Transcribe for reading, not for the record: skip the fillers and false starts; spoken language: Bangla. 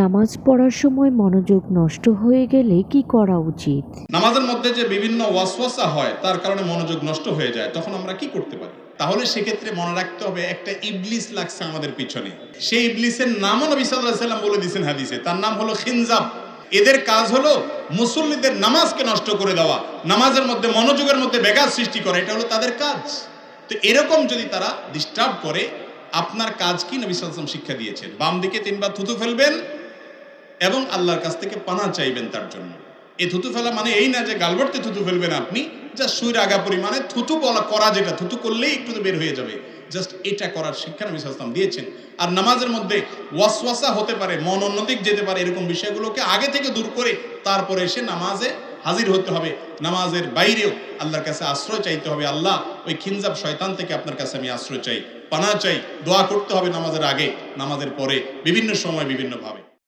নামাজ পড়ার সময় মনোযোগ নষ্ট হয়ে গেলে কি করা উচিত? নামাজের মধ্যে যে বিভিন্ন ওয়াসওয়াসা হয় তার কারণে মনোযোগ নষ্ট হয়ে যায়, তখন আমরা কি করতে পারি? তাহলে সেক্ষেত্রে মনে রাখতে হবে একটা ইবলিস লাগছে আমাদের পিছনে। সেই ইবলিসের নামও নবী সাল্লাল্লাহু আলাইহি ওয়াসাল্লাম বলে দিয়েছেন হাদিসে, তার নাম হলো খিনজাব। এদের কাজ হলো মুসল্লিদের নামাজকে নষ্ট করে দেওয়া, নামাজের মধ্যে মনোযোগের মধ্যে ব্যাঘাত সৃষ্টি করা, এটা হলো তাদের কাজ। তো এরকম যদি তারা ডিস্টার্ব করে, আপনার কাজ কি নবী সাল্লাল্লাহু আলাইহি ওয়াসাল্লাম শিক্ষা দিয়েছেন, বাম দিকে 3 বার থুতু ফেলবেন এবং আল্লাহর কাছ থেকে পানা চাইবেন তার জন্য। এই থুতু ফেলা মানে এই না যে গালবর্তে থুতু ফেলবেন আপনি, জাস্ট সুইর আগা পরিমাণে থুতু করা, যেটা থুতু করলেই একটু বের হয়ে যাবে, জাস্ট এটা করার শিক্ষা নবী সাল্লাল্লাহু আলাইহি ওয়াসাল্লাম দিয়েছেন। আর নামাজের মধ্যে ওয়াসওয়াসা হতে পারে, মন অন্যদিক যেতে পারে, এরকম বিষয়গুলোকে আগে থেকে দূর করে তারপরে এসে নামাজে হাজির হতে হবে। নামাজের বাইরেও আল্লাহর কাছে আশ্রয় চাইতে হবে। আল্লাহ, ওই খিনজাব শয়তান থেকে আপনার কাছে আমি আশ্রয় চাই, পানা চাই। দোয়া করতে হবে নামাজের আগে, নামাজের পরে, বিভিন্ন সময় বিভিন্নভাবে।